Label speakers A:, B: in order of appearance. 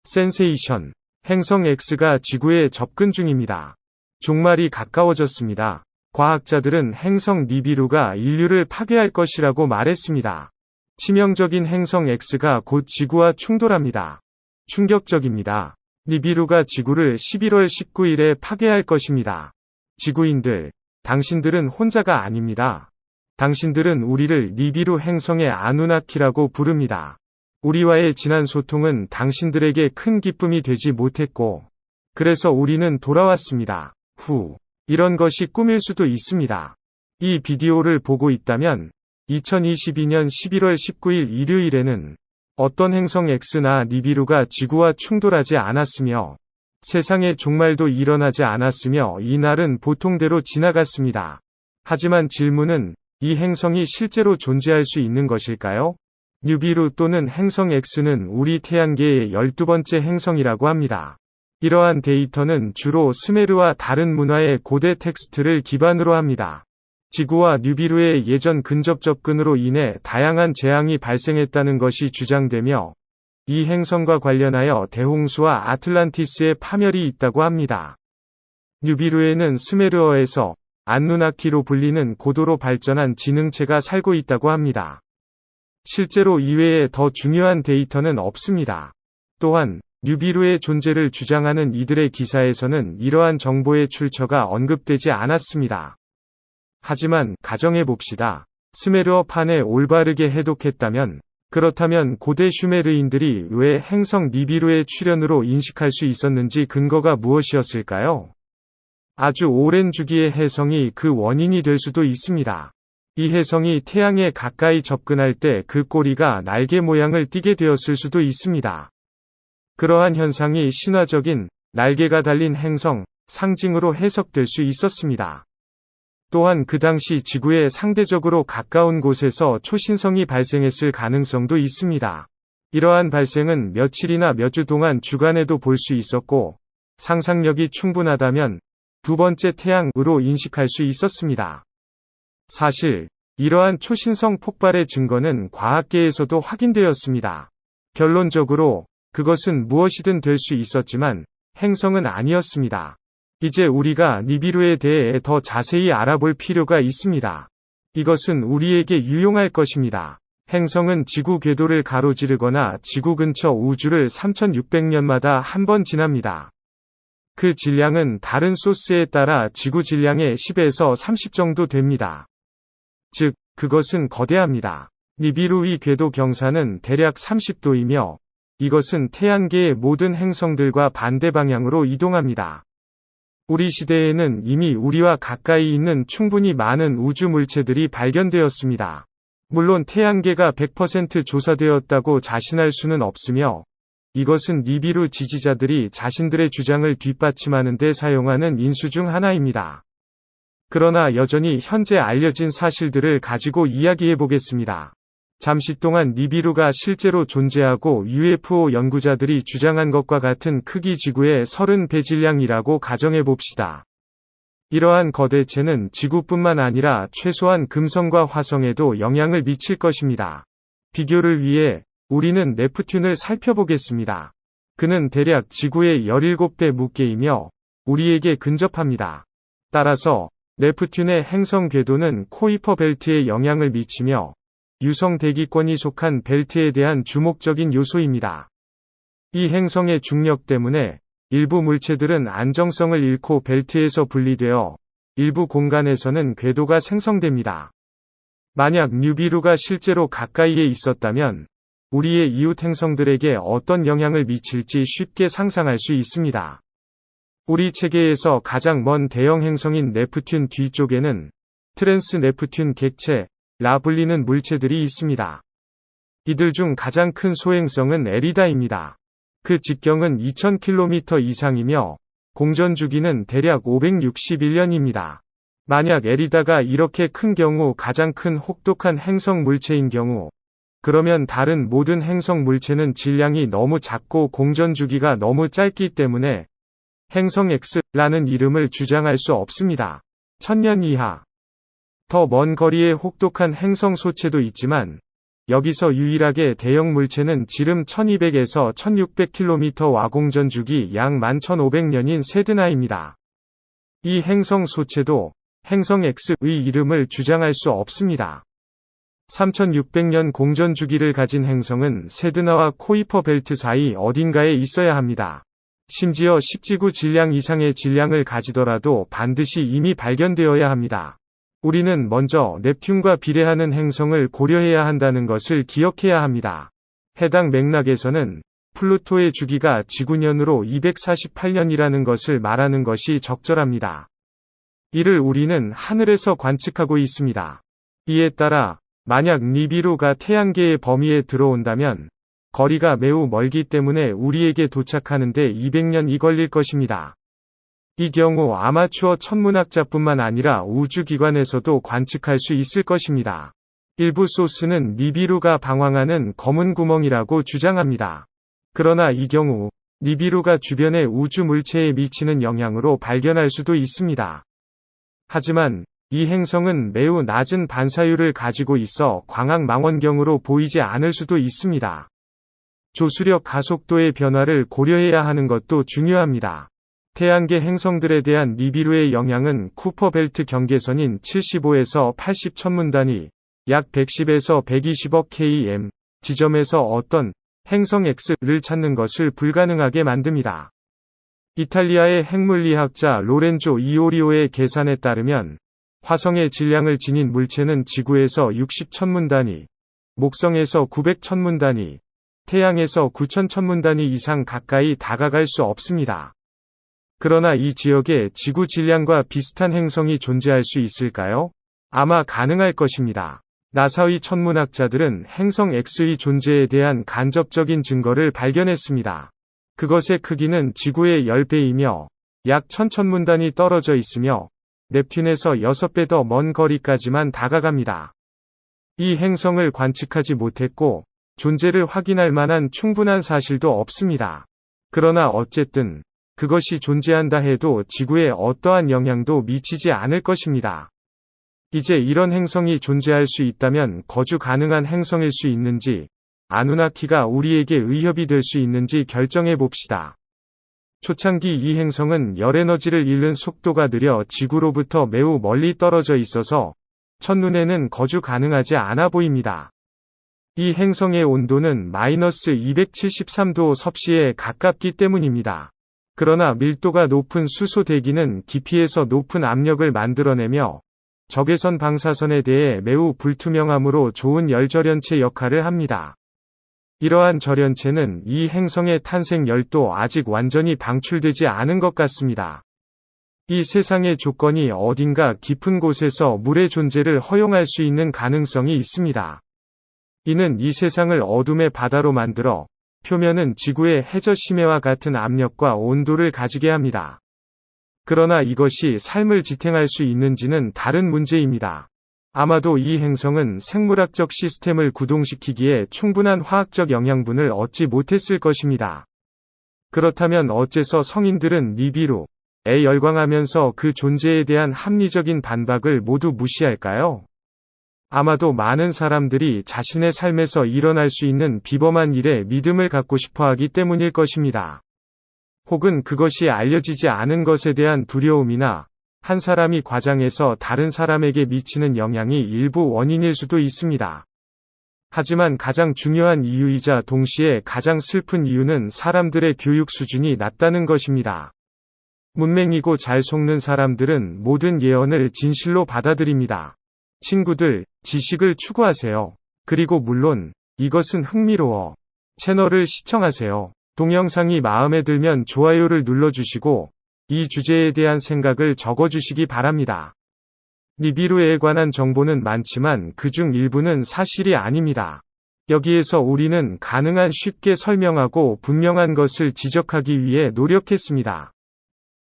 A: 센세이션. 행성 X가 지구에 접근 중입니다. 종말이 가까워졌습니다. 과학자들은 행성 니비루가 인류를 파괴할 것이라고 말했습니다. 치명적인 행성 X가 곧 지구와 충돌합니다. 충격적입니다. 니비루가 지구를 11월 19일에 파괴할 것입니다. 지구인들, 당신들은 혼자가 아닙니다. 당신들은 우리를 니비루 행성의 아누나키라고 부릅니다. 우리와의 지난 소통은 당신들에게 큰 기쁨이 되지 못했고, 그래서 우리는 돌아왔습니다. 이런 것이 꿈일 수도 있습니다. 이 비디오를 보고 있다면 2022년 11월 19일 일요일에는 어떤 행성 X나 니비루가 지구와 충돌하지 않았으며 세상의 종말도 일어나지 않았으며 이 날은 보통대로 지나갔습니다. 하지만 질문은 이 행성이 실제로 존재할 수 있는 것일까요? 니비루 또는 행성 X는 우리 태양계의 12번째 행성이라고 합니다. 이러한 데이터는 주로 스메르와 다른 문화의 고대 텍스트를 기반으로 합니다. 지구와 니비루의 예전 근접 접근으로 인해 다양한 재앙이 발생했다는 것이 주장되며 이 행성과 관련하여 대홍수와 아틀란티스의 파멸이 있다고 합니다. 니비루에는 스메르어에서 안누나키로 불리는 고도로 발전한 지능체가 살고 있다고 합니다. 실제로 이외에 더 중요한 데이터는 없습니다. 또한 니비루의 존재를 주장하는 이들의 기사에서는 이러한 정보의 출처가 언급되지 않았습니다. 하지만 가정해봅시다. 스메르어판에 올바르게 해독했다면, 그렇다면 고대 슈메르인들이 왜 행성 니비루의 출현으로 인식할 수 있었는지 근거가 무엇이었을까요? 아주 오랜 주기의 해성이 그 원인이 될 수도 있습니다. 이 해성이 태양에 가까이 접근할 때 그 꼬리가 날개 모양을 띠게 되었을 수도 있습니다. 그러한 현상이 신화적인 날개가 달린 행성, 상징으로 해석될 수 있었습니다. 또한 그 당시 지구에 상대적으로 가까운 곳에서 초신성이 발생했을 가능성도 있습니다. 이러한 발생은 며칠이나 몇 주 동안 주간에도 볼 수 있었고, 상상력이 충분하다면 두 번째 태양으로 인식할 수 있었습니다. 사실, 이러한 초신성 폭발의 증거는 과학계에서도 확인되었습니다. 결론적으로, 그것은 무엇이든 될 수 있었지만 행성은 아니었습니다. 이제 우리가 니비루에 대해 더 자세히 알아볼 필요가 있습니다. 이것은 우리에게 유용할 것입니다. 행성은 지구 궤도를 가로지르거나 지구 근처 우주를 3600년마다 한 번 지납니다. 그 질량은 다른 소스에 따라 지구 질량의 10에서 30 정도 됩니다. 즉, 그것은 거대합니다. 니비루의 궤도 경사는 대략 30도이며 이것은 태양계의 모든 행성들과 반대 방향으로 이동합니다. 우리 시대에는 이미 우리와 가까이 있는 충분히 많은 우주 물체들이 발견되었습니다. 물론 태양계가 100% 조사되었다고 자신할 수는 없으며 이것은 니비루 지지자들이 자신들의 주장을 뒷받침하는 데 사용하는 인수 중 하나입니다. 그러나 여전히 현재 알려진 사실들을 가지고 이야기해보겠습니다. 잠시 동안 니비루가 실제로 존재하고 UFO 연구자들이 주장한 것과 같은 크기 지구의 30배 질량이라고 가정해봅시다. 이러한 거대체는 지구뿐만 아니라 최소한 금성과 화성에도 영향을 미칠 것입니다. 비교를 위해 우리는 네프튠을 살펴보겠습니다. 그는 대략 지구의 17배 무게이며 우리에게 근접합니다. 따라서 네프튠의 행성 궤도는 코이퍼 벨트에 영향을 미치며 유성 대기권이 속한 벨트에 대한 주목적인 요소입니다. 이 행성의 중력 때문에 일부 물체들은 안정성을 잃고 벨트에서 분리되어 일부 공간에서는 궤도가 생성됩니다. 만약 니비루가 실제로 가까이에 있었다면 우리의 이웃 행성들에게 어떤 영향을 미칠지 쉽게 상상할 수 있습니다. 우리 체계에서 가장 먼 대형 행성인 네프튠 뒤쪽에는 트랜스 네프튠 객체 라 불리는 물체들이 있습니다. 이들 중 가장 큰 소행성은 에리다입니다. 그 직경은 2000km 이상이며 공전 주기는 대략 561년입니다. 만약 에리다가 이렇게 큰 경우 가장 큰 혹독한 행성 물체인 경우, 그러면 다른 모든 행성 물체는 질량이 너무 작고 공전 주기가 너무 짧기 때문에 행성 X라는 이름을 주장할 수 없습니다. 1000년 이하. 더 먼 거리의 혹독한 행성 소체도 있지만 여기서 유일하게 대형 물체는 지름 1200에서 1600km 와공전 주기 약 11,500년인 세드나입니다. 이 행성 소체도 행성 X의 이름을 주장할 수 없습니다. 3600년 공전 주기를 가진 행성은 세드나와 코이퍼 벨트 사이 어딘가에 있어야 합니다. 심지어 10지구 질량 이상의 질량을 가지더라도 반드시 이미 발견되어야 합니다. 우리는 먼저 넵튠과 비례하는 행성을 고려해야 한다는 것을 기억해야 합니다. 해당 맥락에서는 플루토의 주기가 지구년으로 248년이라는 것을 말하는 것이 적절합니다. 이를 우리는 하늘에서 관측하고 있습니다. 이에 따라 만약 니비루가 태양계의 범위에 들어온다면 거리가 매우 멀기 때문에 우리에게 도착하는데 200년이 걸릴 것입니다. 이 경우 아마추어 천문학자뿐만 아니라 우주기관에서도 관측할 수 있을 것입니다. 일부 소스는 니비루가 방황하는 검은 구멍이라고 주장합니다. 그러나 이 경우 니비루가 주변의 우주 물체에 미치는 영향으로 발견할 수도 있습니다. 하지만 이 행성은 매우 낮은 반사율을 가지고 있어 광학 망원경으로 보이지 않을 수도 있습니다. 조수력 가속도의 변화를 고려해야 하는 것도 중요합니다. 태양계 행성들에 대한 니비루의 영향은 쿠퍼 벨트 경계선인 75에서 80 천문단위, 약 110에서 120억 km 지점에서 어떤 행성 X를 찾는 것을 불가능하게 만듭니다. 이탈리아의 핵물리학자 로렌조 이오리오의 계산에 따르면 화성의 질량을 지닌 물체는 지구에서 60 천문단위, 목성에서 900 천문단위, 태양에서 9,000 천문단위 이상 가까이 다가갈 수 없습니다. 그러나 이 지역에 지구 질량과 비슷한 행성이 존재할 수 있을까요? 아마 가능할 것입니다. 나사의 천문학자들은 행성 X의 존재에 대한 간접적인 증거를 발견했습니다. 그것의 크기는 지구의 10배이며 약 1000천문단위 떨어져 있으며 넵튠에서 6배 더 먼 거리까지만 다가갑니다. 이 행성을 관측하지 못했고 존재를 확인할 만한 충분한 사실도 없습니다. 그러나 어쨌든 그것이 존재한다 해도 지구에 어떠한 영향도 미치지 않을 것입니다. 이제 이런 행성이 존재할 수 있다면 거주 가능한 행성일 수 있는지, 아누나키가 우리에게 위협이 될 수 있는지 결정해 봅시다. 초창기 이 행성은 열에너지를 잃는 속도가 느려 지구로부터 매우 멀리 떨어져 있어서 첫눈에는 거주 가능하지 않아 보입니다. 이 행성의 온도는 마이너스 273도 섭씨에 가깝기 때문입니다. 그러나 밀도가 높은 수소 대기는 깊이에서 높은 압력을 만들어내며 적외선 방사선에 대해 매우 불투명하므로 좋은 열절연체 역할을 합니다. 이러한 절연체는 이 행성의 탄생 열도 아직 완전히 방출되지 않은 것 같습니다. 이 세상의 조건이 어딘가 깊은 곳에서 물의 존재를 허용할 수 있는 가능성이 있습니다. 이는 이 세상을 어둠의 바다로 만들어 표면은 지구의 해저 심해와 같은 압력과 온도를 가지게 합니다. 그러나 이것이 삶을 지탱할 수 있는지는 다른 문제입니다. 아마도 이 행성은 생물학적 시스템을 구동시키기에 충분한 화학적 영양분을 얻지 못했을 것입니다. 그렇다면 어째서 성인들은 니비루에 열광하면서 그 존재에 대한 합리적인 반박을 모두 무시할까요? 아마도 많은 사람들이 자신의 삶에서 일어날 수 있는 비범한 일에 믿음을 갖고 싶어 하기 때문일 것입니다. 혹은 그것이 알려지지 않은 것에 대한 두려움이나 한 사람이 과장해서 다른 사람에게 미치는 영향이 일부 원인일 수도 있습니다. 하지만 가장 중요한 이유이자 동시에 가장 슬픈 이유는 사람들의 교육 수준이 낮다는 것입니다. 문맹이고 잘 속는 사람들은 모든 예언을 진실로 받아들입니다. 친구들, 지식을 추구하세요. 그리고 물론 이것은 흥미로워. 채널을 시청하세요. 동영상이 마음에 들면 좋아요를 눌러주시고 이 주제에 대한 생각을 적어주시기 바랍니다. 니비루에 관한 정보는 많지만 그중 일부는 사실이 아닙니다. 여기에서 우리는 가능한 쉽게 설명하고 분명한 것을 지적하기 위해 노력했습니다.